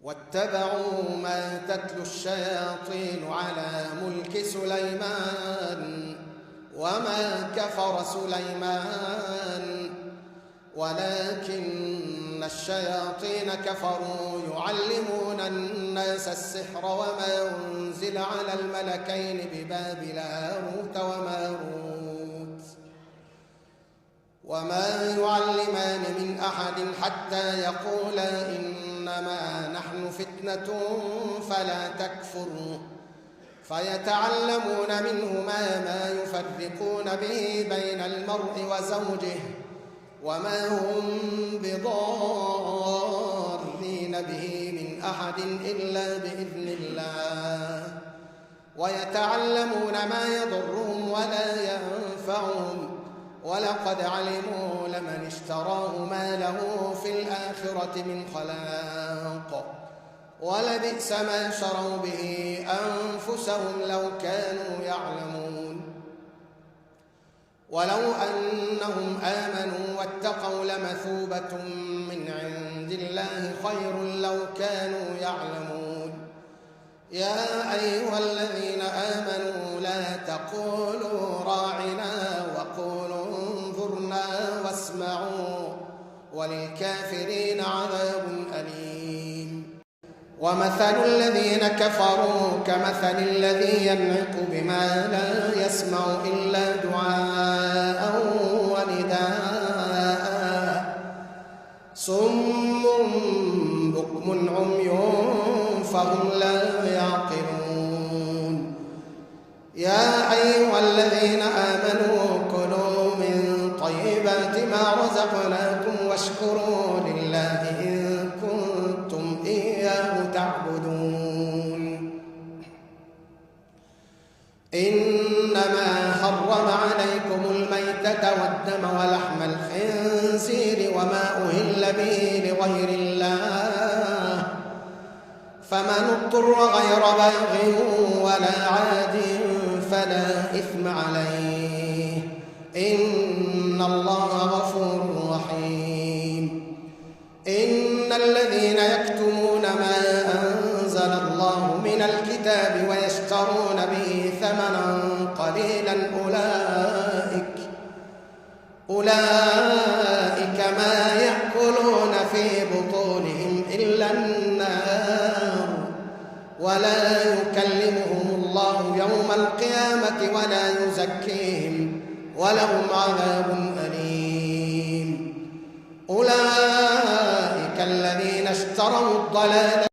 واتبعوا ما تتلو الشياطين على ملك سليمان وما كفر سليمان ولكن الشياطين كفروا يعلمون الناس السحر وما أنزل على الملكين ببابل هاروت وماروت وما يعلمان من أحد حتى يقولا إنما نحن فتنة فلا تكفر فيتعلمون منهما ما يفرقون به بين المرء وزوجه وما هم بضارين به من أحد إلا بإذن الله ويتعلمون ما يضرهم ولا ينفعهم ولقد علموا لمن اشتراه ما له في الآخرة من خلاق ولبئس ما شروا به أنفسهم لو كانوا يعلمون ولو أنهم آمنوا واتقوا لمثوبة من عند الله خير لو كانوا يعلمون يا أيها الذين آمنوا لا تقولوا راعنا وقولوا انظرنا واسمعوا وللكافرين عذاب أليم ومثل الذين كفروا كمثل الذي ينعق بما لا يسمع إلا دعاء ونداء صم بكم عمي فهم لا يعقلون يا أيها الذين آمنوا كلوا من طيبات ما رزقناكم واشكروا لله إن كنتم إياه تعبدون إنما حرم عليكم الميتة والدم ولحم الخنزير وما أهل به لغير الله فمن اضطر غير باغ ولا عاد فلا إثم عليه إن الله غفور رحيم إن الذين يكتمون ما أنزل الله من الكتاب ويشترون به ثمنا قليلا أولئك ما يأكلون في بطونهم إلا النار ولا يكلمهم الله يوم القيامة ولا يزكيهم ولهم عذاب أليم أولئك الذين اشتروا الضلالة